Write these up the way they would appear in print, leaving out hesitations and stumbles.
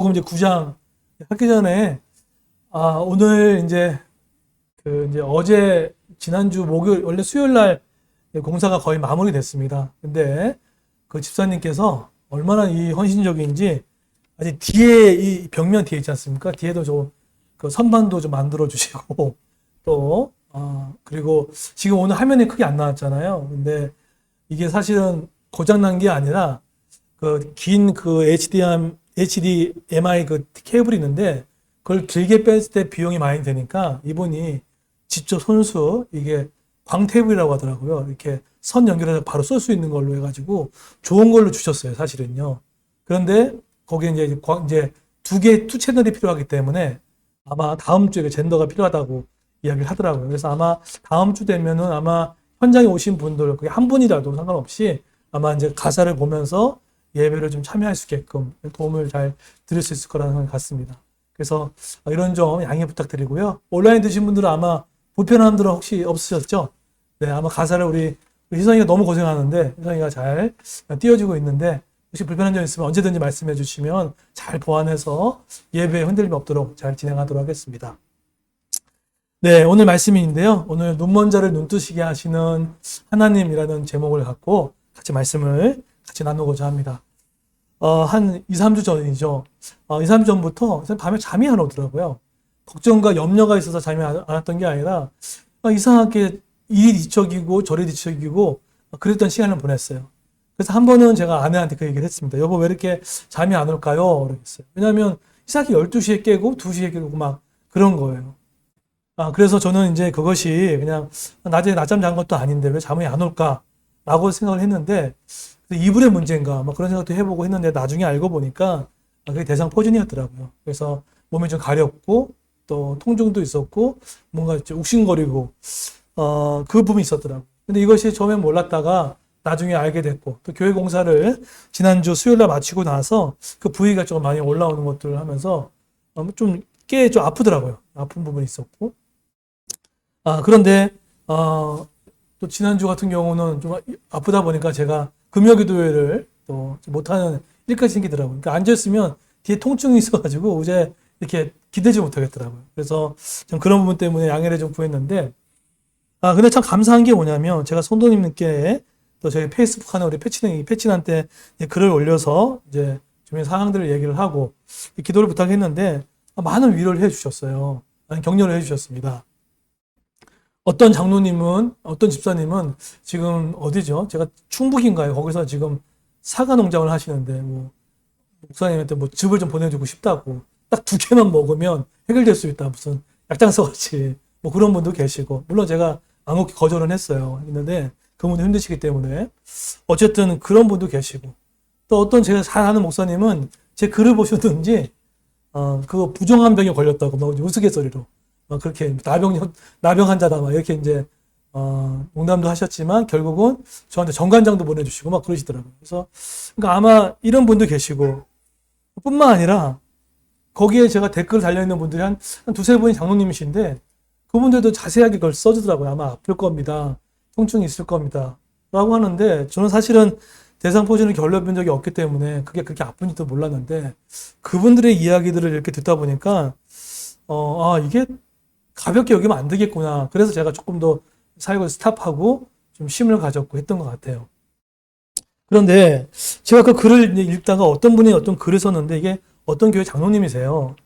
복음 이제 9장 하기 전에 오늘 이제 이제 어제 지난주 목요일 원래 수요일 날 공사가 거의 마무리됐습니다. 근데 그 집사님께서 얼마나 이 헌신적인지 아직 뒤에 이 벽면 뒤에 있지 않습니까? 뒤에도 그 선반도 좀 만들어 주시고 또 그리고 지금 오늘 화면이 크게 안 나왔잖아요. 근데 이게 사실은 고장 난 게 아니라 그 긴 그 HDMI 그 케이블이 있는데 그걸 길게 뺐을 때 비용이 많이 되니까 이분이 직접 손수 이게 광테이블이라고 하더라고요. 이렇게 선 연결해서 바로 쏠 수 있는 걸로 해가지고 좋은 걸로 주셨어요, 사실은요. 그런데 거기에 이제 두 개, 투 채널이 필요하기 때문에 아마 다음 주에 젠더가 필요하다고 이야기를 하더라고요. 그래서 아마 다음 주 되면은 아마 현장에 오신 분들, 그게 한 분이라도 상관없이 아마 이제 가사를 보면서 예배를 좀 참여할 수 있게끔 도움을 잘 드릴 수 있을 거라는 생각이 같습니다. 그래서 이런 점 양해 부탁드리고요. 온라인 드신 분들은 아마 불편한 분들은 혹시 없으셨죠? 네, 아마 가사를 우리 희성이가 너무 고생하는데 희성이가 잘 띄워주고 있는데 혹시 불편한 점 있으면 언제든지 말씀해 주시면 잘 보완해서 예배에 흔들림 없도록 잘 진행하도록 하겠습니다. 네, 오늘 말씀인데요. 오늘 눈먼 자를 눈뜨시게 하시는 하나님이라는 제목을 갖고 같이 말씀을 같이 나누고자 합니다. 한 2, 3주 전이죠. 2, 3주 전부터 밤에 잠이 안 오더라고요. 걱정과 염려가 있어서 잠이 안 왔던 게 아니라 이상하게 이리 뒤척이고 저리 뒤척이고 그랬던 시간을 보냈어요. 그래서 한 번은 제가 아내한테 그 얘기를 했습니다. 여보, 왜 이렇게 잠이 안 올까요? 그러겠어요. 왜냐하면 이상하게 12시에 깨고 2시에 깨고 막 그런 거예요. 그래서 저는 이제 그것이 그냥 낮에 낮잠 잔 것도 아닌데 왜 잠이 안 올까라고 생각을 했는데 이불의 문제인가 막 그런 생각도 해보고 했는데 나중에 알고 보니까 그게 대상포진이었더라고요. 그래서 몸이 좀 가렵고 또 통증도 있었고 뭔가 욱신거리고 그 부분이 있었더라고요. 근데 이것이 처음엔 몰랐다가 나중에 알게 됐고 또 교회 공사를 지난주 수요일날 마치고 나서 그 부위가 좀 많이 올라오는 것들을 하면서 좀 아프더라고요. 아픈 부분이 있었고 그런데 또 지난주 같은 경우는 좀 아프다 보니까 제가 금요기도회를 또 못하는 일까지 생기더라고요. 그러니까 앉아있으면 뒤에 통증이 있어가지고 이제 이렇게 기대지 못하겠더라고요. 그래서 좀 그런 부분 때문에 양해를 좀 구했는데 근데 참 감사한 게 뭐냐면 제가 성도님께 또 저희 페이스북 하는 우리 패친한테 글을 올려서 이제 주변 상황들을 얘기를 하고 기도를 부탁했는데 많은 위로를 해주셨어요. 많은 격려를 해주셨습니다. 어떤 장로님은, 어떤 집사님은 지금 어디죠? 제가 충북인가요? 거기서 지금 사과 농장을 하시는데, 목사님한테 즙을 좀 보내주고 싶다고. 딱 2개만 먹으면 해결될 수 있다. 무슨 약장서 같이. 그런 분도 계시고. 물론 제가 암묵히 거절은 했는데, 그분도 힘드시기 때문에. 어쨌든 그런 분도 계시고. 또 어떤 제가 잘 아는 목사님은 제 글을 보셨는지, 그 부정한 병에 걸렸다고, 우스갯소리로. 그렇게 나병 환자다 막 이렇게 이제 농담도 하셨지만 결국은 저한테 정관장도 보내주시고 막 그러시더라고요. 그래서 그러니까 아마 이런 분도 계시고 뿐만 아니라 거기에 제가 댓글 달려있는 분들이 한 두세 분이 장로님이신데 그분들도 자세하게 그걸 써주더라고요. 아마 아플 겁니다. 통증이 있을 겁니다. 라고 하는데 저는 사실은 대상포진을 결려본 적이 없기 때문에 그게 그렇게 아픈지도 몰랐는데 그분들의 이야기들을 이렇게 듣다 보니까 이게 가볍게 여기면 안 되겠구나. 그래서 제가 조금 더 사역을 스탑하고 좀 쉼을 가졌고 했던 것 같아요. 그런데 제가 그 글을 읽다가 어떤 분이 어떤 글을 썼는데 이게 어떤 교회 장로님이세요.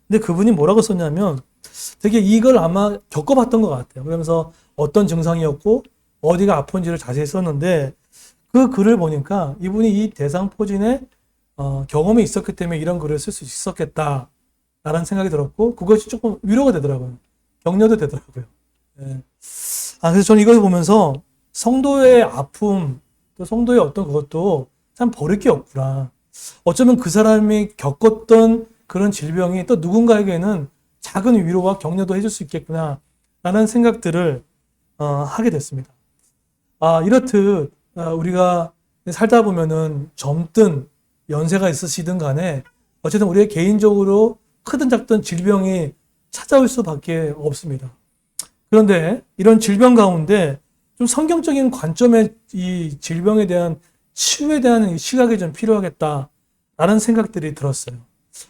근데 그분이 뭐라고 썼냐면 되게 이걸 아마 겪어봤던 것 같아요. 그러면서 어떤 증상이었고 어디가 아픈지를 자세히 썼는데 그 글을 보니까 이분이 이 대상포진에 경험이 있었기 때문에 이런 글을 쓸 수 있었겠다라는 생각이 들었고 그것이 조금 위로가 되더라고요. 격려도 되더라고요. 네. 그래서 저는 이걸 보면서 성도의 아픔, 또 성도의 어떤 그것도 참 버릴 게 없구나. 어쩌면 그 사람이 겪었던 그런 질병이 또 누군가에게는 작은 위로와 격려도 해줄 수 있겠구나. 라는 생각들을 하게 됐습니다. 이렇듯 우리가 살다 보면은 젊든 연세가 있으시든 간에 어쨌든 우리의 개인적으로 크든 작든 질병이 찾아올 수밖에 없습니다. 그런데 이런 질병 가운데 좀 성경적인 관점의 이 질병에 대한 치유에 대한 시각이 좀 필요하겠다라는 생각들이 들었어요.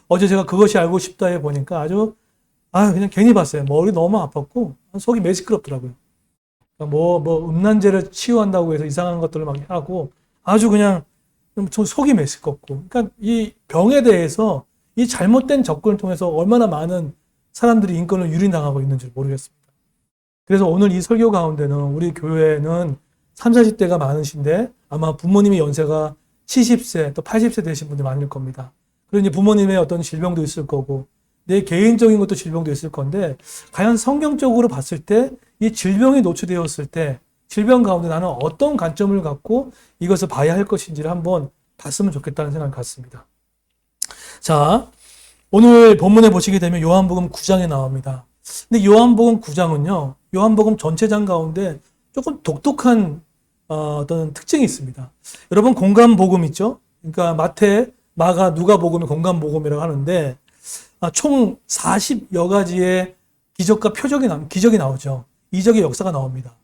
어제 제가 그것이 알고 싶다에 보니까 아주 그냥 괜히 봤어요. 머리 너무 아팠고 속이 매시끄럽더라고요. 그러니까 음란죄를 치유한다고 해서 이상한 것들을 막 하고 아주 그냥 좀 속이 메스껍고, 그러니까 이 병에 대해서 이 잘못된 접근을 통해서 얼마나 많은 사람들이 인권을 유린당하고 있는지 모르겠습니다. 그래서 오늘 이 설교 가운데는 우리 교회는 30, 40대가 많으신데 아마 부모님의 연세가 70세 또 80세 되신 분들이 많을 겁니다. 그리고 이제 부모님의 어떤 질병도 있을 거고 내 개인적인 것도 질병도 있을 건데, 과연 성경적으로 봤을 때 이 질병이 노출되었을 때 질병 가운데 나는 어떤 관점을 갖고 이것을 봐야 할 것인지를 한번 봤으면 좋겠다는 생각을 갖습니다. 자, 오늘 본문에 보시게 되면 요한복음 9장에 나옵니다. 근데 요한복음 9장은요, 요한복음 전체장 가운데 조금 독특한 어떤 특징이 있습니다. 여러분 공감복음 있죠? 그러니까 마태, 마가, 누가복음이 공감복음이라고 하는데 총 40여 가지의 기적과 기적이 나오죠. 이적의 역사가 나옵니다.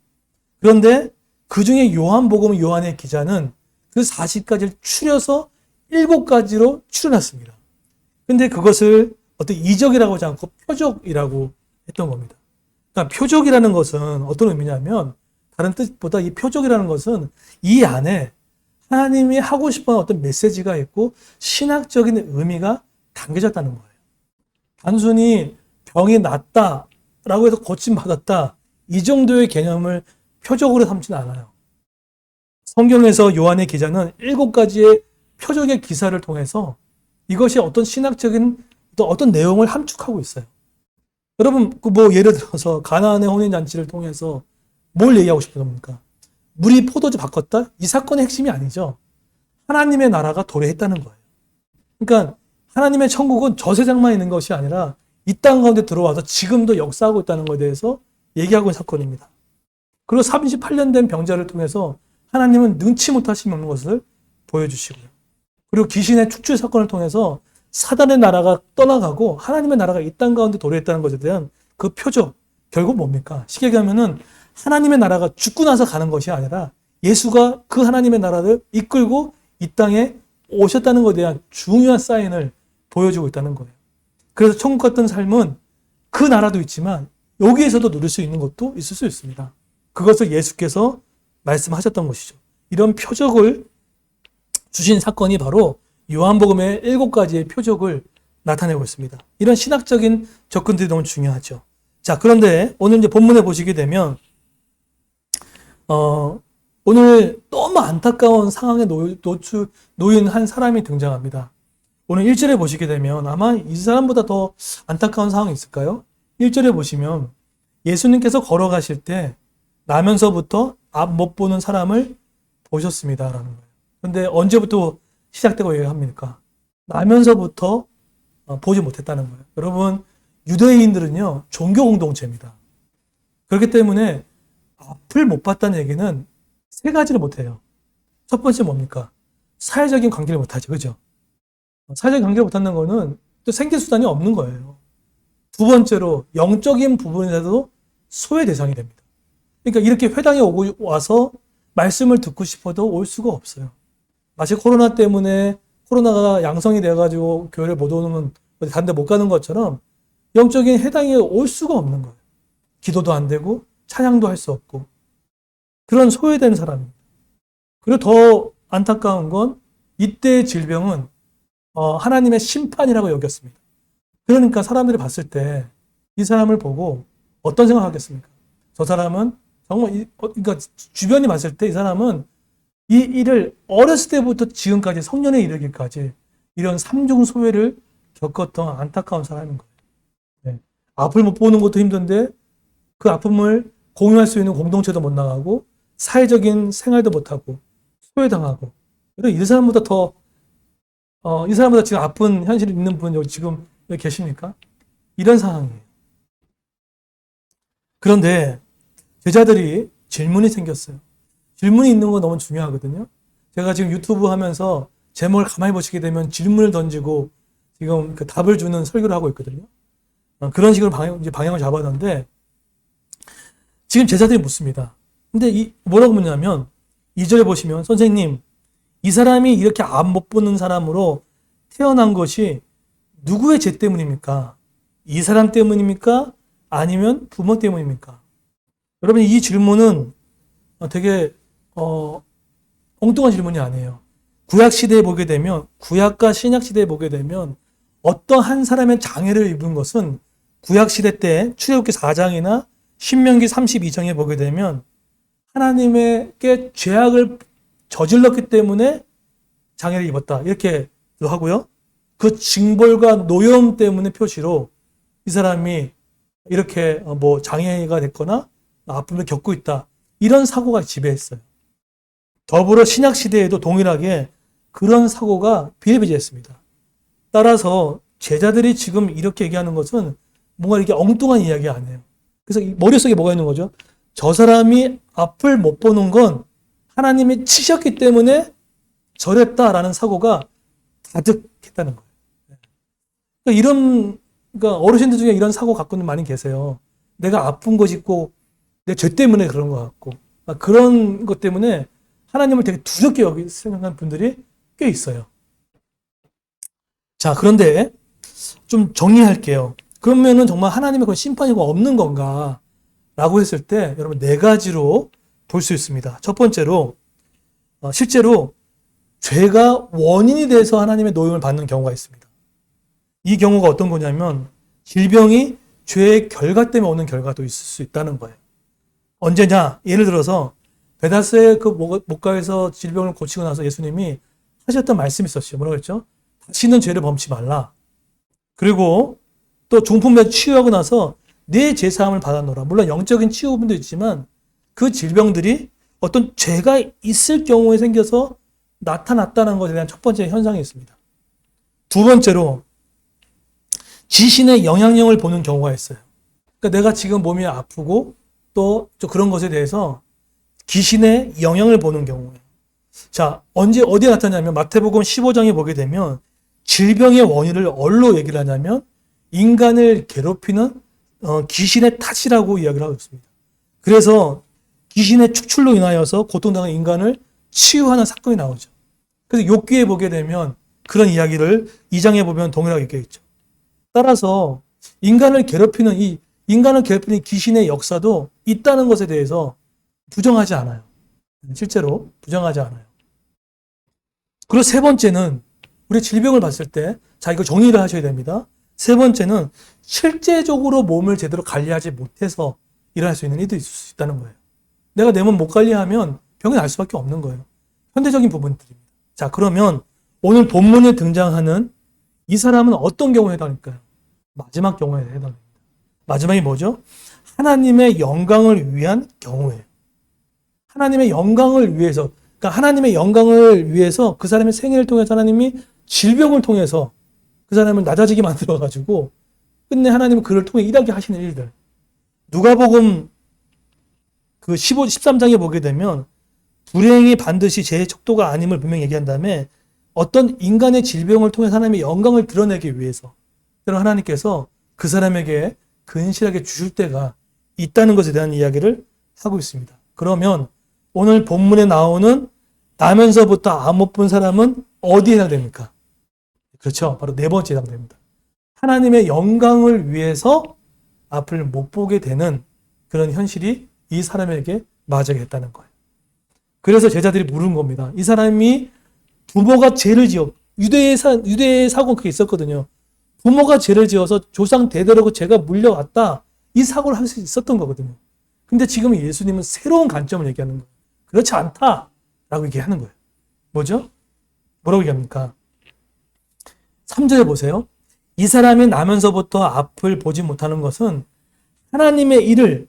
그런데 그 중에 요한복음 요한의 기자는 그 40가지를 추려서 7가지로 추려놨습니다. 근데 그것을 어떤 이적이라고 하지 않고 표적이라고 했던 겁니다. 그러니까 표적이라는 것은 어떤 의미냐면, 다른 뜻보다 이 표적이라는 것은 이 안에 하나님이 하고 싶은 어떤 메시지가 있고 신학적인 의미가 담겨졌다는 거예요. 단순히 병이 낫다라고 해서 고침받았다, 이 정도의 개념을 표적으로 삼지는 않아요. 성경에서 요한의 기자는 7가지의 표적의 기사를 통해서 이것이 어떤 신학적인 어떤 내용을 함축하고 있어요. 여러분, 예를 들어서 가나안의 혼인잔치를 통해서 뭘 얘기하고 싶은 겁니까? 물이 포도주 바꿨다? 이 사건의 핵심이 아니죠. 하나님의 나라가 도래했다는 거예요. 그러니까 하나님의 천국은 저 세상만 있는 것이 아니라 이 땅 가운데 들어와서 지금도 역사하고 있다는 것에 대해서 얘기하고 있는 사건입니다. 그리고 38년 된 병자를 통해서 하나님은 능치 못하시는 것을 보여주시고요. 그리고 귀신의 축출 사건을 통해서 사단의 나라가 떠나가고 하나님의 나라가 이 땅 가운데 도래했다는 것에 대한 그 표적, 결국 뭡니까? 쉽게 가면은 하나님의 나라가 죽고 나서 가는 것이 아니라 예수가 그 하나님의 나라를 이끌고 이 땅에 오셨다는 것에 대한 중요한 사인을 보여주고 있다는 거예요. 그래서 천국 같은 삶은 그 나라도 있지만 여기에서도 누릴 수 있는 것도 있을 수 있습니다. 그것을 예수께서 말씀하셨던 것이죠. 이런 표적을 주신 사건이 바로 요한복음의 7가지의 표적을 나타내고 있습니다. 이런 신학적인 접근들이 너무 중요하죠. 자, 그런데 오늘 이제 본문에 보시게 되면 오늘 너무 안타까운 상황에 놓인 한 사람이 등장합니다. 오늘 1절에 보시게 되면 아마 이 사람보다 더 안타까운 상황이 있을까요? 1절에 보시면 예수님께서 걸어가실 때 나면서부터 앞 못 보는 사람을 보셨습니다라는 거예요. 그런데 언제부터 시작되고 얘기합니까? 나면서부터 보지 못했다는 거예요. 여러분, 유대인들은요, 종교 공동체입니다. 그렇기 때문에 앞을 못 봤다는 얘기는 3가지를 못해요. 첫 번째 뭡니까? 사회적인 관계를 못하죠. 그죠? 사회적인 관계를 못한다는 거는 또 생계수단이 없는 거예요. 두 번째로 영적인 부분에서도 소외 대상이 됩니다. 그러니까 이렇게 회당에 와서 말씀을 듣고 싶어도 올 수가 없어요. 마치 코로나 때문에 코로나가 양성이 돼가지고 교회를 못 오는, 다른 데 못 가는 것처럼 영적인 회당에 올 수가 없는 거예요. 기도도 안 되고 찬양도 할 수 없고 그런 소외된 사람입니다. 그리고 더 안타까운 건 이때의 질병은 하나님의 심판이라고 여겼습니다. 그러니까 사람들이 봤을 때 이 사람을 보고 어떤 생각하겠습니까? 저 사람은 정말 그러니까 주변이 봤을 때 이 사람은 이 일을 어렸을 때부터 지금까지 성년에 이르기까지 이런 3중 소외를 겪었던 안타까운 사람인 거예요. 네. 앞을 못 보는 것도 힘든데 그 아픔을 공유할 수 있는 공동체도 못 나가고 사회적인 생활도 못하고 소외당하고, 이 사람보다 이 사람보다 지금 아픈 현실이 있는 분 여기 지금 여기 계십니까? 이런 상황이에요. 그런데 제자들이 질문이 생겼어요. 질문이 있는 건 너무 중요하거든요. 제가 지금 유튜브 하면서 제목을 가만히 보시게 되면 질문을 던지고 지금 그 답을 주는 설교를 하고 있거든요. 그런 식으로 방향을 잡았는데 지금 제자들이 묻습니다. 근데 뭐라고 묻냐면 2절에 보시면 선생님, 이 사람이 이렇게 앞 못 보는 사람으로 태어난 것이 누구의 죄 때문입니까? 이 사람 때문입니까? 아니면 부모 때문입니까? 여러분, 이 질문은 되게 엉뚱한 질문이 아니에요. 구약 시대에 보게 되면, 구약과 신약 시대에 보게 되면 어떤 한 사람의 장애를 입은 것은 구약 시대 때 출애굽기 4장이나 신명기 32장에 보게 되면 하나님에게 죄악을 저질렀기 때문에 장애를 입었다. 이렇게도 하고요. 그 징벌과 노여움 때문에 표시로 이 사람이 이렇게 장애가 됐거나 아픔을 겪고 있다. 이런 사고가 지배했어요. 더불어 신약 시대에도 동일하게 그런 사고가 비일비재했습니다. 따라서 제자들이 지금 이렇게 얘기하는 것은 뭔가 이렇게 엉뚱한 이야기 아니에요. 그래서 머릿속에 뭐가 있는 거죠? 저 사람이 앞을 못 보는 건 하나님이 치셨기 때문에 저랬다라는 사고가 가득했다는 거예요. 그러니까 어르신들 중에 이런 사고 갖고는 많이 계세요. 내가 아픈 거 짚고 내 죄 때문에 그런 것 같고 그런 것 때문에 하나님을 되게 두렵게 생각하는 분들이 꽤 있어요. 자, 그런데 좀 정리할게요. 그러면은 정말 하나님의 그런 심판이 없는 건가? 라고 했을 때 여러분 네 가지로 볼 수 있습니다. 첫 번째로 실제로 죄가 원인이 돼서 하나님의 노임을 받는 경우가 있습니다. 이 경우가 어떤 거냐면 질병이 죄의 결과 때문에 오는 결과도 있을 수 있다는 거예요. 언제냐? 예를 들어서 베다스의 그 목가에서 질병을 고치고 나서 예수님이 하셨던 말씀이 있었어요. 뭐라고 했죠? 다시는 죄를 범치 말라. 그리고 또 중풍에 치유하고 나서 내 죄사함을 받아놓으라. 물론 영적인 치유분도 있지만 그 질병들이 어떤 죄가 있을 경우에 생겨서 나타났다는 것에 대한 첫 번째 현상이 있습니다. 두 번째로 지신의 영향력을 보는 경우가 있어요. 그러니까 내가 지금 몸이 아프고 또 그런 것에 대해서 귀신의 영향을 보는 경우예요. 자, 어디에 나타나냐면 마태복음 15장에 보게 되면 질병의 원인을 뭘로 얘기를 하냐면 인간을 괴롭히는 귀신의 탓이라고 이야기를 하고 있습니다. 그래서 귀신의 축출로 인하여서 고통당한 인간을 치유하는 사건이 나오죠. 그래서 욥기에 보게 되면 그런 이야기를 2장에 보면 동일하게 얘기해 있죠. 따라서 인간을 괴롭히는 귀신의 역사도 있다는 것에 대해서 부정하지 않아요. 실제로 부정하지 않아요. 그리고 세 번째는 우리 질병을 봤을 때, 자, 이거 정리를 하셔야 됩니다. 세 번째는 실제적으로 몸을 제대로 관리하지 못해서 일어날 수 있는 일도 있을 수 있다는 거예요. 내가 내 몸 못 관리하면 병이 날 수밖에 없는 거예요. 현대적인 부분들입니다. 자, 그러면 오늘 본문에 등장하는 이 사람은 어떤 경우에 해당할까요? 마지막 경우에 해당합니다. 마지막이 뭐죠? 하나님의 영광을 위한 경우예요. 하나님의 영광을 위해서, 그러니까 하나님의 영광을 위해서 그 사람의 생애를 통해서 하나님이 질병을 통해서 그 사람을 낮아지게 만들어가지고 끝내 하나님은 그를 통해 일하게 하시는 일들. 누가복음 그 13장에 보게 되면 불행이 반드시 죄의 척도가 아님을 분명히 얘기한 다음에 어떤 인간의 질병을 통해 하나님의 영광을 드러내기 위해서 하나님께서 그 사람에게 근실하게 주실 때가 있다는 것에 대한 이야기를 하고 있습니다. 그러면 오늘 본문에 나오는 나면서부터 안 못 본 사람은 어디에 해당됩니까? 그렇죠. 바로 네 번째에 해당됩니다. 하나님의 영광을 위해서 앞을 못 보게 되는 그런 현실이 이 사람에게 맞게 됐다는 거예요. 그래서 제자들이 물은 겁니다. 이 사람이 부모가 죄를 지어, 유대의 사고는 그게 있었거든요. 부모가 죄를 지어서 조상 대대로 그 죄가 물려왔다. 이 사고를 할 수 있었던 거거든요. 근데 지금 예수님은 새로운 관점을 얘기하는 거예요. 그렇지 않다. 라고 얘기하는 거예요. 뭐죠? 뭐라고 얘기합니까? 3절에 보세요. 이 사람이 나면서부터 앞을 보지 못하는 것은 하나님의 일을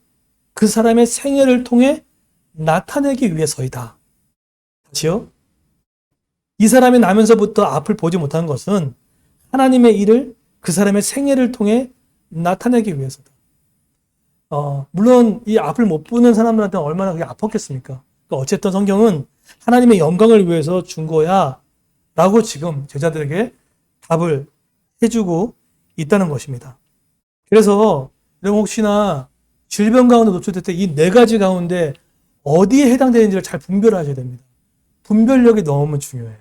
그 사람의 생애를 통해 나타내기 위해서이다. 다시요. 이 사람이 나면서부터 앞을 보지 못하는 것은 하나님의 일을 그 사람의 생애를 통해 나타내기 위해서다. 물론 이 앞을 못 보는 사람들한테는 얼마나 그게 아팠겠습니까? 그러니까 어쨌든 성경은 하나님의 영광을 위해서 준 거야 라고 지금 제자들에게 답을 해주고 있다는 것입니다. 그래서 여러분 혹시나 질병 가운데 노출될 때 이 네 가지 가운데 어디에 해당되는지를 잘 분별하셔야 됩니다. 분별력이 너무 중요해요.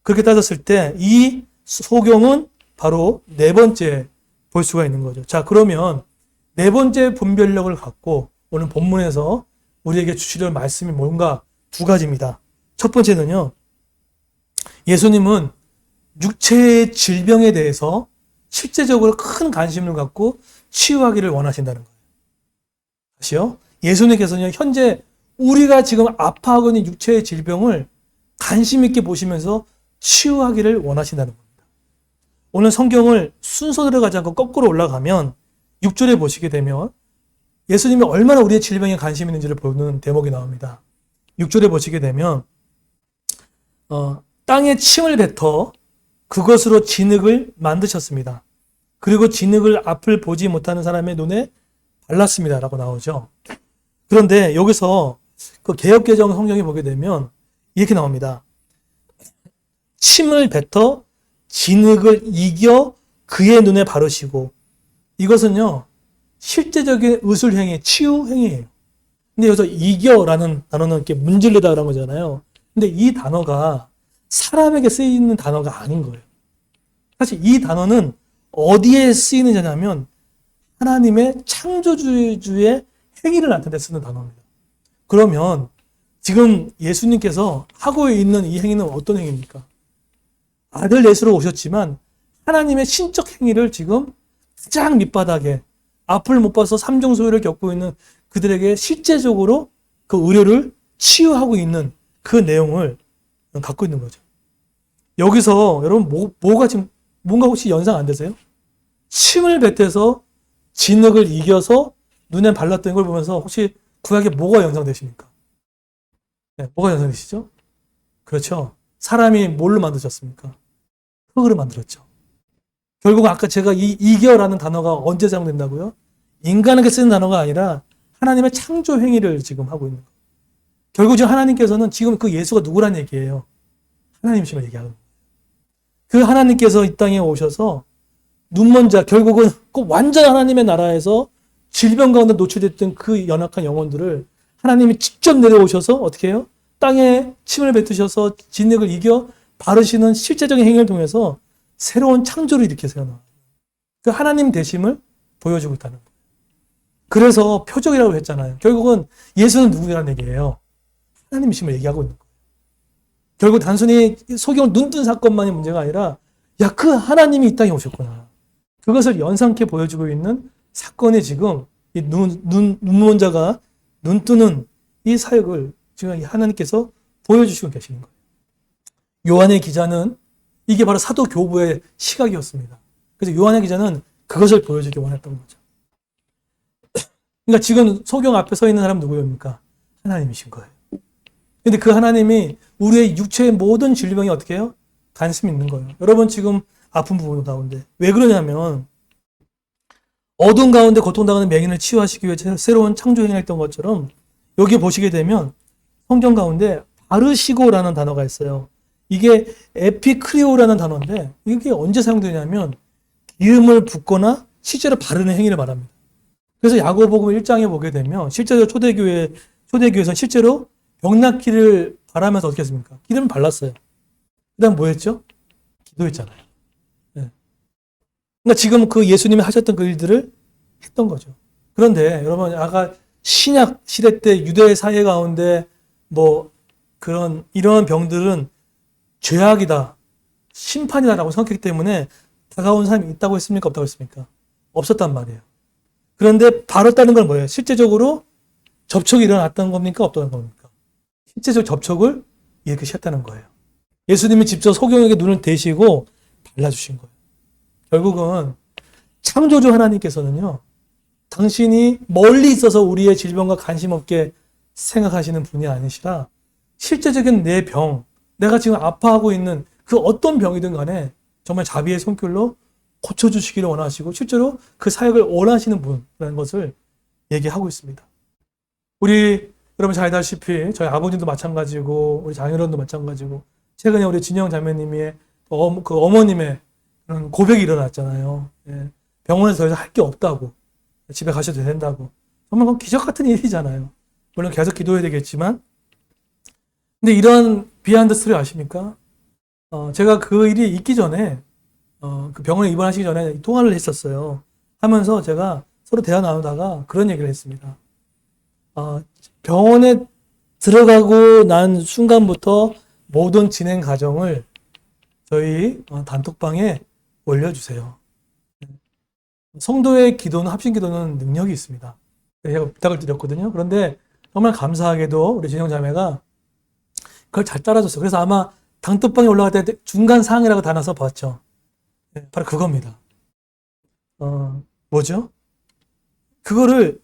그렇게 따졌을 때 이 소경은 바로 네 번째 볼 수가 있는 거죠. 자, 그러면 네 번째 분별력을 갖고 오늘 본문에서 우리에게 주시려는 말씀이 뭔가 두 가지입니다. 첫 번째는요, 예수님은 육체의 질병에 대해서 실제적으로 큰 관심을 갖고 치유하기를 원하신다는 거예요. 다시요. 예수님께서는 현재 우리가 지금 아파하고 있는 육체의 질병을 관심 있게 보시면서 치유하기를 원하신다는 겁니다. 오늘 성경을 순서대로 가지 않고 거꾸로 올라가면 6절에 보시게 되면 예수님이 얼마나 우리의 질병에 관심 있는지를 보는 대목이 나옵니다. 6절에 보시게 되면 땅에 침을 뱉어 그것으로 진흙을 만드셨습니다. 그리고 진흙을 앞을 보지 못하는 사람의 눈에 발랐습니다. 라고 나오죠. 그런데 여기서 그 개역개정 성경에 보게 되면 이렇게 나옵니다. 침을 뱉어 진흙을 이겨 그의 눈에 바르시고, 이것은요 실제적인 의술행위, 치유행위예요. 근데 여기서 이겨라는 단어는 이렇게 문질르다라는 거잖아요. 근데 이 단어가 사람에게 쓰이는 단어가 아닌 거예요. 사실 이 단어는 어디에 쓰이느냐면 하나님의 창조주의 행위를 나타내 쓰는 단어입니다. 그러면 지금 예수님께서 하고 있는 이 행위는 어떤 행위입니까? 아들 예수로 오셨지만 하나님의 신적 행위를 지금 가장 밑바닥에 앞을 못 봐서 삼중소유를 겪고 있는 그들에게 실제적으로 그 의료를 치유하고 있는 그 내용을 갖고 있는 거죠. 여기서 여러분 뭐가 지금 뭔가 혹시 연상 안 되세요? 침을 뱉어서 진흙을 이겨서 눈에 발랐던 걸 보면서 혹시 구약에 뭐가 연상되십니까? 네, 뭐가 연상되시죠? 그렇죠. 사람이 뭘로 만드셨습니까? 흙으로 만들었죠. 결국 아까 제가 이 이겨라는 단어가 언제 사용된다고요? 인간에게 쓰는 단어가 아니라 하나님의 창조 행위를 지금 하고 있는 거예요. 결국 지금 하나님께서는 지금 그 예수가 누구란 얘기예요? 하나님이심을 얘기하는 거예요. 그 하나님께서 이 땅에 오셔서 눈먼 자, 결국은 그 완전 하나님의 나라에서 질병 가운데 노출됐던 그 연약한 영혼들을 하나님이 직접 내려오셔서 어떻게 해요? 땅에 침을 뱉으셔서 진흙을 이겨 바르시는 실제적인 행위를 통해서 새로운 창조를 일으키세요. 그 하나님 되심을 보여주고 있다는 거예요. 그래서 표적이라고 했잖아요. 결국은 예수는 누구라는 얘기예요? 하나님이심을 얘기하고 있는 거예요. 결국 단순히 소경 눈뜬 사건만이 문제가 아니라 그 하나님이 이 땅에 오셨구나. 그것을 연상케 보여주고 있는 사건이 지금 이 눈먼 자가 눈 뜨는 이 사역을 지금 하나님께서 보여주시고 계시는 거예요. 요한의 기자는 이게 바로 사도 교부의 시각이었습니다. 그래서 요한의 기자는 그것을 보여주기 원했던 거죠. 그러니까 지금 소경 앞에 서 있는 사람 누구입니까? 하나님이신 거예요. 근데 그 하나님이 우리의 육체의 모든 질병이 어떻게 해요? 관심이 있는 거예요. 여러분 지금 아픈 부분 가운데 왜 그러냐면 어두운 가운데 고통당하는 맹인을 치유하시기 위해 새로운 창조행위를 했던 것처럼 여기 보시게 되면 성경 가운데 바르시고라는 단어가 있어요. 이게 에피크리오라는 단어인데 이게 언제 사용되냐면 기름을 붓거나 실제로 바르는 행위를 말합니다. 그래서 야고보음 1장에 보게 되면 실제로 초대교회에서 실제로 병낫기를 바라면서 어떻게 했습니까? 기름을 발랐어요. 그 다음 뭐 했죠? 기도했잖아요. 네. 그러니까 지금 그 예수님이 하셨던 그 일들을 했던 거죠. 그런데 여러분 아까 신약 시대 때 유대 사회 가운데 이런 병들은 죄악이다, 심판이다라고 생각했기 때문에 다가온 사람이 있다고 했습니까? 없다고 했습니까? 없었단 말이에요. 그런데 바랐다는 건 뭐예요? 실제적으로 접촉이 일어났다는 겁니까? 없다는 겁니까? 실제적 접촉을 일으키셨다는 거예요. 예수님이 직접 소경에게 눈을 대시고 발라주신 거예요. 결국은 창조주 하나님께서는요, 당신이 멀리 있어서 우리의 질병과 관심 없게 생각하시는 분이 아니시라 실제적인 내 병, 내가 지금 아파하고 있는 그 어떤 병이든 간에 정말 자비의 손길로 고쳐주시기를 원하시고 실제로 그 사역을 원하시는 분이라는 것을 얘기하고 있습니다. 우리 여러분 잘 알다시피 저희 아버님도 마찬가지고 우리 장인어른도 마찬가지고 최근에 우리 진영 자매님의 그 어머님의 그런 고백이 일어났잖아요. 예. 병원에서 더 이상 할 게 없다고, 집에 가셔도 된다고. 정말 그건 기적 같은 일이잖아요. 물론 계속 기도해야 되겠지만, 근데 이런 비하인드 스토리 아십니까? 제가 그 일이 있기 전에 그 병원에 입원하시기 전에 통화를 했었어요. 하면서 제가 서로 대화 나누다가 그런 얘기를 했습니다. 병원에 들어가고 난 순간부터 모든 진행 과정을 저희 단톡방에 올려주세요. 성도의 기도는, 합심 기도는 능력이 있습니다. 제가 부탁을 드렸거든요. 그런데 정말 감사하게도 우리 진영 자매가 그걸 잘 따라줬어요. 그래서 아마 단톡방에 올라갈 때 중간 사항이라고 달아서 봤죠. 바로 그겁니다. 뭐죠? 그거를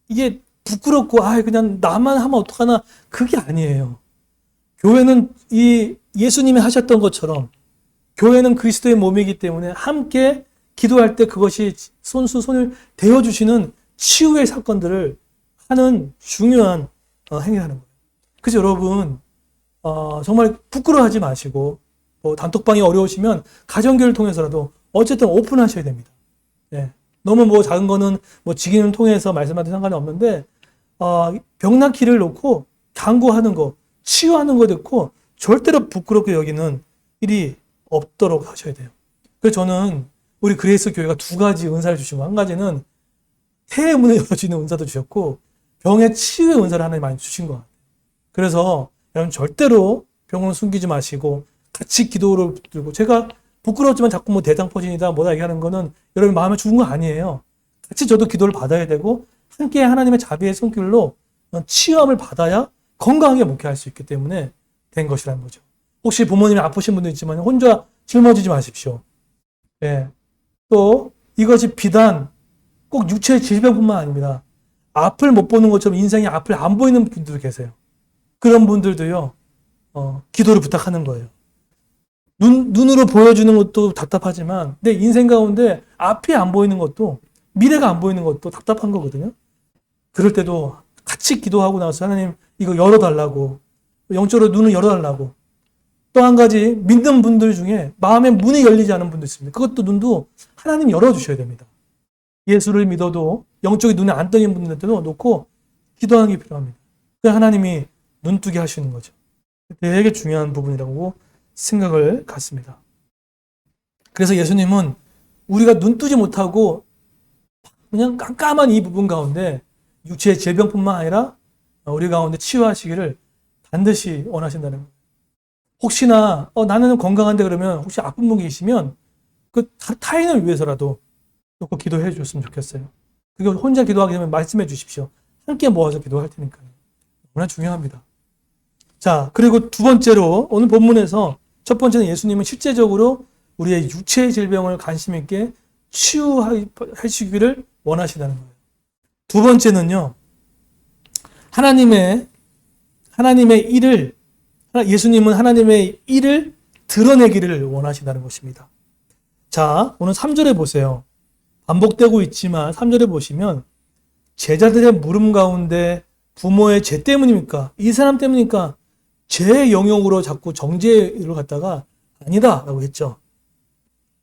이게 부끄럽고 그냥 나만 하면 어떡하나, 그게 아니에요. 교회는 이 예수님이 하셨던 것처럼 교회는 그리스도의 몸이기 때문에 함께 기도할 때 그것이 손을 대어주시는 치유의 사건들을 하는 중요한 행위라는 거예요. 그래서 여러분 정말 부끄러워하지 마시고 단톡방이 어려우시면 가정교회를 통해서라도 어쨌든 오픈하셔야 됩니다. 너무 작은 거는 직인을 통해서 말씀하는 상관이 없는데 병나키를 놓고 강구하는 거, 치유하는 거 듣고 절대로 부끄럽게 여기는 일이 없도록 하셔야 돼요. 그래서 저는 우리 그레이스 교회가 두 가지 은사를 주시고, 한 가지는 태의 문을 열어주는 은사도 주셨고 병의 치유의 은사를 하나님 많이 주신 것 같아요. 그래서 여러분 절대로 병을 숨기지 마시고 같이 기도를 들고, 제가 부끄럽지만 자꾸 대장포진이다 뭐다 얘기하는 거는 여러분 마음에 죽은 거 아니에요. 같이 저도 기도를 받아야 되고 함께 하나님의 자비의 손길로 치유함을 받아야 건강하게 목회할 수 있기 때문에 된 것이라는 거죠. 혹시 부모님이 아프신 분도 있지만 혼자 짊어지지 마십시오. 또 이것이 비단 꼭 육체의 질병뿐만 아닙니다. 앞을 못 보는 것처럼 인생의 앞을 안 보이는 분들도 계세요. 그런 분들도요, 기도를 부탁하는 거예요. 눈으로 보여주는 것도 답답하지만 내 인생 가운데 앞이 안 보이는 것도, 미래가 안 보이는 것도 답답한 거거든요. 그럴 때도 같이 기도하고 나서 하나님 이거 열어달라고, 영적으로 눈을 열어달라고. 또 한 가지, 믿는 분들 중에 마음의 문이 열리지 않은 분도 있습니다. 그것도 눈도 하나님 열어주셔야 됩니다. 예수를 믿어도 영적인 눈에 안 떠있는 분들도 놓고 기도하는 게 필요합니다. 그래야 하나님이 눈뜨게 하시는 거죠. 되게 중요한 부분이라고 생각을 갖습니다. 그래서 예수님은 우리가 눈뜨지 못하고 그냥 깜깜한 이 부분 가운데 육체의 질병뿐만 아니라 우리 가운데 치유하시기를 반드시 원하신다는 거예요. 혹시나 나는 건강한데 그러면 혹시 아픈 분 계시면 그 타인을 위해서라도 놓고 기도해 줬으면 좋겠어요. 그게 혼자 기도하게 되면 말씀해 주십시오. 함께 모아서 기도할 테니까요. 너무나 중요합니다. 자, 그리고 두 번째로 오늘 본문에서 첫 번째는 예수님은 실제적으로 우리의 육체의 질병을 관심 있게 치유하시기를 원하시다는 거예요. 두 번째는요, 예수님은 하나님의 일을 드러내기를 원하신다는 것입니다. 자, 오늘 3절에 보세요. 반복되고 있지만 3절에 보시면 제자들의 물음 가운데 부모의 죄 때문입니까? 이 사람 때문입니까? 제 영역으로 자꾸 정죄를 갖다가 아니다 라고 했죠.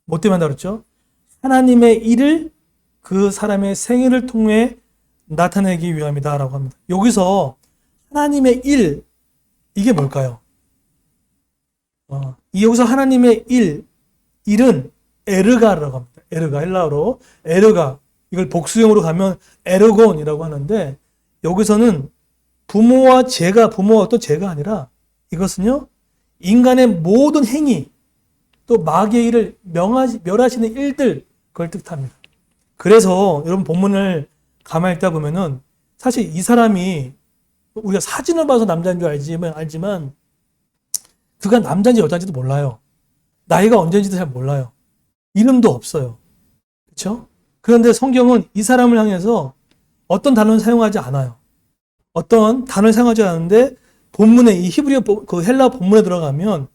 뭐 때문에 한다고 그랬죠? 하나님의 일을 그 사람의 생애를 통해 나타내기 위함이다 라고 합니다. 여기서 하나님의 일, 이게 뭘까요? 여기서 하나님의 일은 에르가라고 합니다. 에르가, 헬라어로 에르가, 이걸 복수형으로 가면 에르곤이라고 하는데, 여기서는 부모와 어떤 죄가 아니라 이것은요, 인간의 모든 행위, 또 마귀의 일을 멸하시는 일들, 그걸 뜻합니다. 그래서 여러분 본문을 가만히 읽다 보면은 사실 이 사람이, 우리가 사진을 봐서 남자인 줄 알지만 그가 남자인지 여자인지도 몰라요. 나이가 언제인지도 잘 몰라요. 이름도 없어요. 그렇죠? 그런데 성경은 이 사람을 향해서 어떤 단어를 사용하지 않아요. 어떤 단어를 사용하지 않는데 본문에, 이 히브리어 그 헬라 본문에 들어가면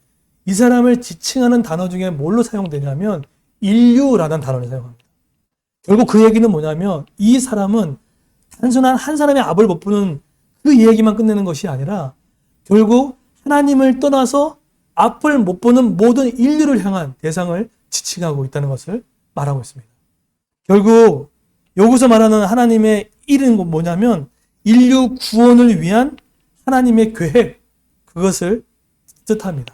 이 사람을 지칭하는 단어 중에 뭘로 사용되냐면 인류라는 단어를 사용합니다. 결국 그 얘기는 뭐냐면 이 사람은 단순한 한 사람의 압을 못 부는 그 이야기만 끝내는 것이 아니라 결국 하나님을 떠나서 앞을 못 보는 모든 인류를 향한 대상을 지칭하고 있다는 것을 말하고 있습니다. 결국 여기서 말하는 하나님의 일은 뭐냐면 인류 구원을 위한 하나님의 계획, 그것을 뜻합니다.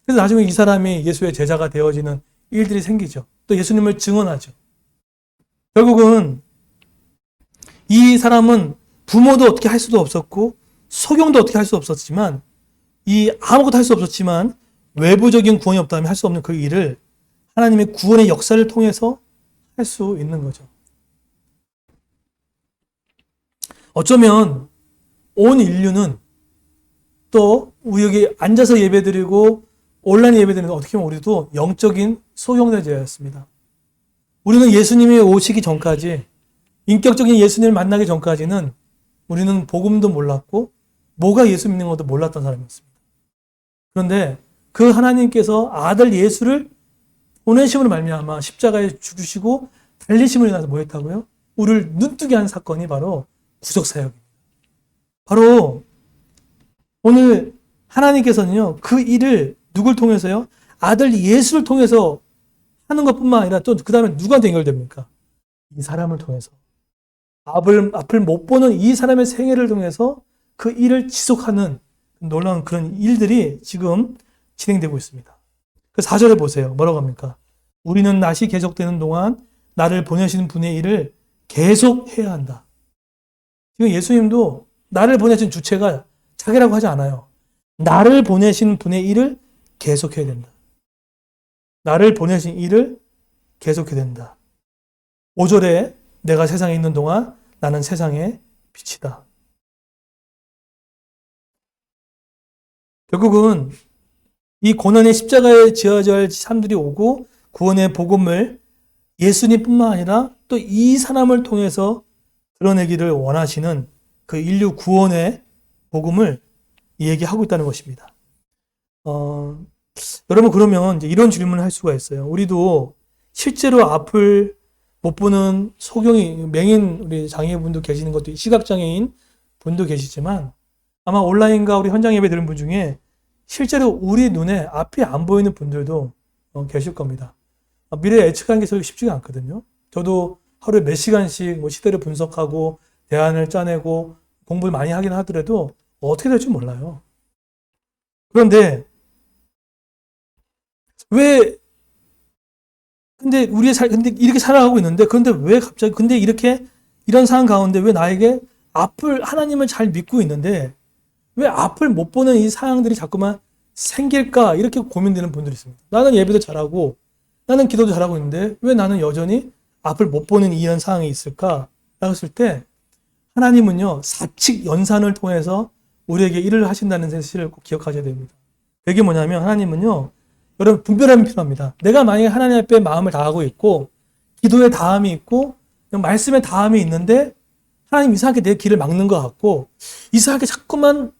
그래서 나중에 이 사람이 예수의 제자가 되어지는 일들이 생기죠. 또 예수님을 증언하죠. 결국은 이 사람은 부모도 어떻게 할 수도 없었고 소경도 어떻게 할 수 없었지만 이 아무것도 할 수 없었지만 외부적인 구원이 없다면 할 수 없는 그 일을 하나님의 구원의 역사를 통해서 할 수 있는 거죠. 어쩌면 온 인류는 또 우리 여기 앉아서 예배드리고 온라인 예배드리는 어떻게 보면 우리도 영적인 소경대제였습니다. 우리는 예수님이 오시기 전까지 인격적인 예수님을 만나기 전까지는 우리는 복음도 몰랐고 뭐가 예수 믿는 것도 몰랐던 사람이었습니다. 그런데 그 하나님께서 아들 예수를 보내심으로 말미암아 십자가에 죽으시고 달리심으로 인해서 뭐 했다고요? 우리를 눈뜨게 한 사건이 바로 구속사역입니다. 바로 오늘 하나님께서는요, 그 일을 누굴 통해서요? 아들 예수를 통해서 하는 것뿐만 아니라 또 그 다음에 누구한테 연결됩니까? 이 사람을 통해서. 앞을 못 보는 이 사람의 생애를 통해서 그 일을 지속하는 놀라운 그런 일들이 지금 진행되고 있습니다. 그 4절에 보세요. 뭐라고 합니까? 우리는 낫이 계속되는 동안 나를 보내신 분의 일을 계속해야 한다. 지금 예수님도 나를 보내신 주체가 자기라고 하지 않아요. 나를 보내신 분의 일을 계속해야 된다. 나를 보내신 일을 계속해야 된다. 5절에 내가 세상에 있는 동안 나는 세상의 빛이다. 결국은 이 고난의 십자가에 지어져야 할 사람들이 오고 구원의 복음을 예수님뿐만 아니라 또 이 사람을 통해서 드러내기를 원하시는 그 인류 구원의 복음을 얘기하고 있다는 것입니다. 여러분 그러면 이제 이런 질문을 할 수가 있어요. 우리도 실제로 앞을 못 보는 소경이 맹인 우리 장애분도 계시는 것도 시각장애인 분도 계시지만 아마 온라인과 우리 현장 예배 드는 분 중에 실제로 우리 눈에 앞이 안 보이는 분들도 계실 겁니다. 미래 예측하는 게 쉽지가 않거든요. 저도 하루에 몇 시간씩 뭐 시대를 분석하고 대안을 짜내고 공부를 많이 하긴 하더라도 어떻게 될지 몰라요. 그런데 근데 근데 이렇게 살아가고 있는데 그런데 왜 갑자기 근데 이렇게 이런 상황 가운데 왜 나에게 하나님을 잘 믿고 있는데 왜 앞을 못 보는 이 상황들이 자꾸만 생길까 이렇게 고민되는 분들이 있습니다. 나는 예배도 잘하고 나는 기도도 잘하고 있는데 왜 나는 여전히 앞을 못 보는 이런 상황이 있을까? 라고 했을 때 하나님은요 사칙 연산을 통해서 우리에게 일을 하신다는 사실을 꼭 기억하셔야 됩니다. 그게 뭐냐면 하나님은요 여러분 분별함이 필요합니다. 내가 만약에 하나님 앞에 마음을 다하고 있고 기도에 다함이 있고 말씀에 다함이 있는데 하나님 이상하게 내 길을 막는 것 같고 이상하게 자꾸만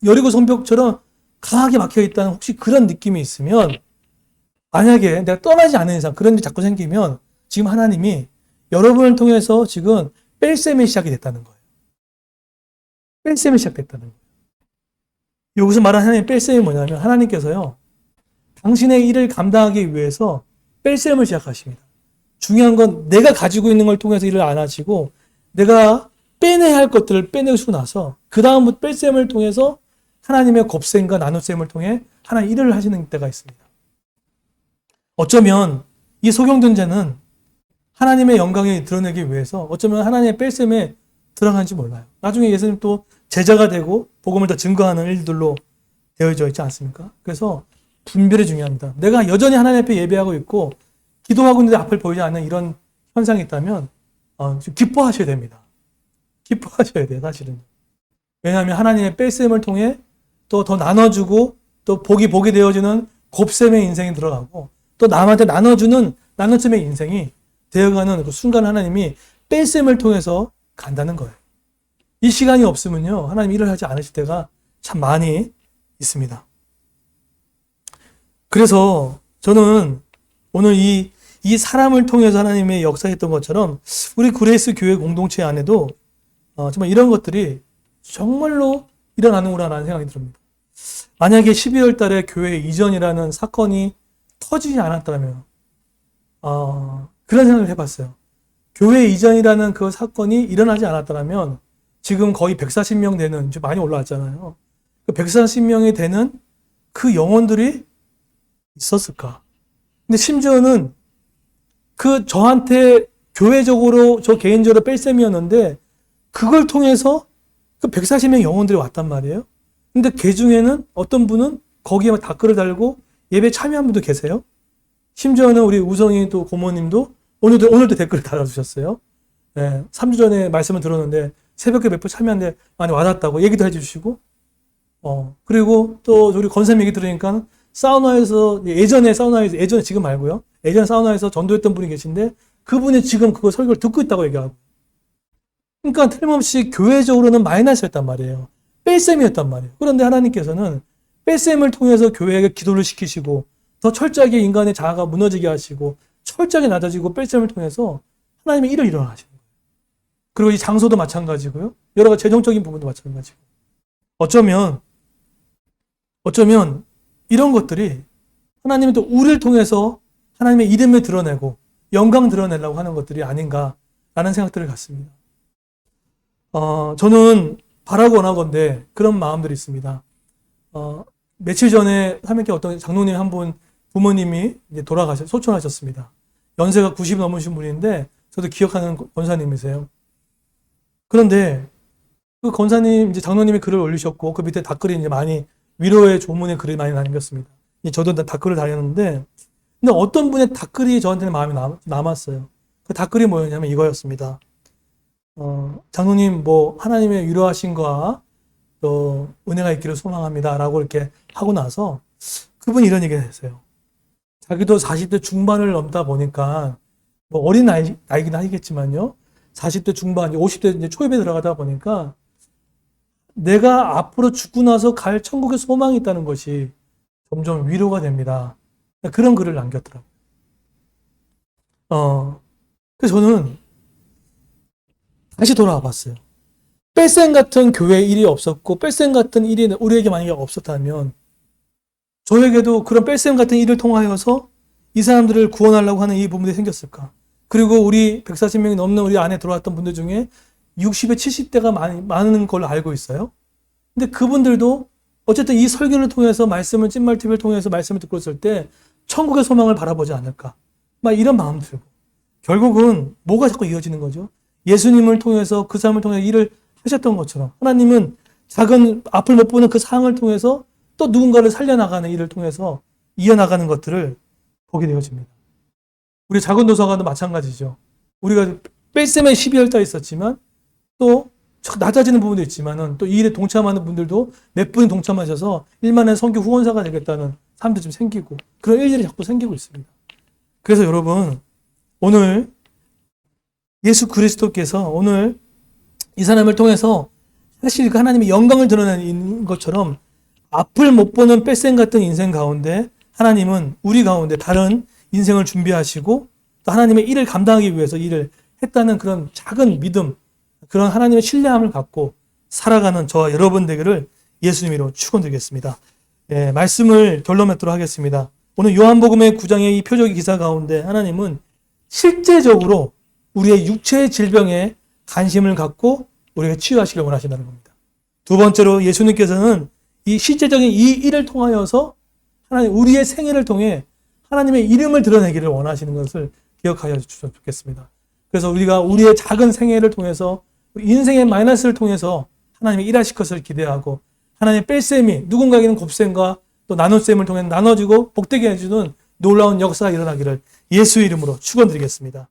여리고 성벽처럼 강하게 막혀 있다는 혹시 그런 느낌이 있으면 만약에 내가 떠나지 않는 이상 그런 일이 자꾸 생기면 지금 하나님이 여러분을 통해서 지금 뺄셈이 시작이 됐다는 거예요. 뺄셈이 시작됐다는 거예요. 여기서 말하는 하나님의 뺄셈이 뭐냐면 하나님께서요. 당신의 일을 감당하기 위해서 뺄셈을 시작하십니다. 중요한 건 내가 가지고 있는 걸 통해서 일을 안 하시고 내가 빼내야 할 것들을 빼내시고 나서 그 다음부터 뺄셈을 통해서 하나님의 곱셈과 나눗셈을 통해 하나님 일을 하시는 때가 있습니다. 어쩌면 이 소경된 자는 하나님의 영광을 드러내기 위해서 어쩌면 하나님의 뺄셈에 들어간지 몰라요. 나중에 예수님 또 제자가 되고 복음을 더 증거하는 일들로 되어져 있지 않습니까? 그래서 분별이 중요합니다. 내가 여전히 하나님 앞에 예배하고 있고 기도하고 있는데 앞을 보이지 않는 이런 현상이 있다면 기뻐하셔야 됩니다. 기뻐하셔야 돼요, 사실은. 왜냐하면 하나님의 뺄셈을 통해 또 더 나눠주고 또 복이 되어주는 곱셈의 인생이 들어가고 또 남한테 나눠주는 나눗셈의 인생이 되어가는 그 순간 하나님이 뺄셈을 통해서 간다는 거예요. 이 시간이 없으면요, 하나님 일을 하지 않으실 때가 참 많이 있습니다. 그래서 저는 오늘 이 사람을 통해서 하나님의 역사했던 것처럼 우리 그레이스 교회 공동체 안에도 정말 이런 것들이 정말로 일어나는구나라는 생각이 듭니다. 만약에 12월 달에 교회 이전이라는 사건이 터지지 않았다면 그런 생각을 해봤어요. 교회 이전이라는 그 사건이 일어나지 않았다면 지금 거의 140명 되는, 좀 많이 올라왔잖아요. 그 140명이 되는 그 영혼들이 있었을까? 근데 심지어는 저한테 교회적으로, 저 개인적으로 뺄셈이었는데, 그걸 통해서 그 140명 영혼들이 왔단 말이에요. 근데 그 중에는 어떤 분은 거기에 막 댓글을 달고 예배 참여한 분도 계세요. 심지어는 우리 우성이 또 고모님도 오늘도 댓글을 달아주셨어요. 네, 3주 전에 말씀을 들었는데 새벽에 몇 번 참여하는데 많이 와닿았다고 얘기도 해주시고, 그리고 또 우리 권사님 얘기 들으니까 사우나에서, 예전에 지금 말고요. 예전에 사우나에서 전도했던 분이 계신데 그분이 지금 그거 설교를 듣고 있다고 얘기하고. 그러니까 틀림없이 교회적으로는 마이너스였단 말이에요. 뺄셈이었단 말이에요. 그런데 하나님께서는 뺄셈을 통해서 교회에게 기도를 시키시고 더 철저하게 인간의 자아가 무너지게 하시고 철저하게 낮아지고 뺄셈을 통해서 하나님의 일을 일어나시는 거예요. 그리고 이 장소도 마찬가지고요. 여러 가지 재정적인 부분도 마찬가지고. 어쩌면 이런 것들이 하나님이 또 우리를 통해서 하나님의 이름을 드러내고 영광 드러내려고 하는 것들이 아닌가라는 생각들을 갖습니다. 저는 바라고 원하건대 그런 마음들이 있습니다. 며칠 전에 하나님께 어떤 장로님 한 분 부모님이 이제 소천하셨습니다. 연세가 90 넘으신 분인데 저도 기억하는 권사님이세요. 그런데 그 권사님, 이제 장로님이 글을 올리셨고 그 밑에 댓글이 이제 많이 위로의 조문의 글이 많이 남겼습니다. 저도 댓글을 달렸는데, 근데 어떤 분의 댓글이 저한테는 마음에 남았어요. 그 댓글이 뭐였냐면 이거였습니다. 장로님, 하나님의 위로하심과 또 은혜가 있기를 소망합니다. 라고 이렇게 하고 나서 그분이 이런 얘기를 했어요. 자기도 40대 중반을 넘다 보니까, 어린 나이긴 하겠지만요. 40대 중반, 50대 이제 초입에 들어가다 보니까 내가 앞으로 죽고 나서 갈 천국에 소망이 있다는 것이 점점 위로가 됩니다. 그런 글을 남겼더라고요. 그래서 저는 다시 돌아와 봤어요. 뺄셈 같은 교회 일이 없었고, 뺄셈 같은 일이 우리에게 만약에 없었다면, 저에게도 그런 뺄셈 같은 일을 통하여서 이 사람들을 구원하려고 하는 이 부분이 생겼을까? 그리고 우리 140명이 넘는 우리 안에 들어왔던 분들 중에 60에 70대가 많은 걸로 알고 있어요. 근데 그분들도 어쨌든 이 설교를 통해서 찐말TV를 통해서 말씀을 듣고 있을 때 천국의 소망을 바라보지 않을까. 이런 마음 들고. 결국은 뭐가 자꾸 이어지는 거죠? 예수님을 통해서 그 사람을 통해 일을 하셨던 것처럼 하나님은 작은 앞을 못 보는 그 상황을 통해서 또 누군가를 살려나가는 일을 통해서 이어나가는 것들을 보게 되어집니다. 우리 작은 도서관도 마찬가지죠. 우리가 뺄셈에 12월 달에 있었지만 또 낮아지는 부분도 있지만은 또 이 일에 동참하는 분들도 몇 분이 동참하셔서 1만의 선교 후원사가 되겠다는 사람도 좀 생기고 그런 일들이 자꾸 생기고 있습니다. 그래서 여러분, 오늘 예수 그리스도께서 오늘 이 사람을 통해서 사실 그 하나님의 영광을 드러내는 것처럼 앞을 못 보는 뺄셈 같은 인생 가운데 하나님은 우리 가운데 다른 인생을 준비하시고 또 하나님의 일을 감당하기 위해서 일을 했다는 그런 작은 믿음, 그런 하나님의 신뢰함을 갖고 살아가는 저와 여러분 되기를 예수님으로 축원드리겠습니다. 말씀을 결론 맺도록 하겠습니다. 오늘 요한복음의 9장의 이 표적의 기사 가운데 하나님은 실제적으로 우리의 육체의 질병에 관심을 갖고 우리가 치유하시길 원하신다는 겁니다. 두 번째로 예수님께서는 이 실제적인 이 일을 통하여서 하나님 우리의 생애를 통해 하나님의 이름을 드러내기를 원하시는 것을 기억하여 주셨으면 좋겠습니다. 그래서 우리가 우리의 작은 생애를 통해서 인생의 마이너스를 통해서 하나님의 일하실 것을 기대하고 하나님의 뺄셈이 누군가에게는 곱셈과 또 나눗셈을 통해 나눠지고 복되게 해주는 놀라운 역사가 일어나기를 예수의 이름으로 축원드리겠습니다.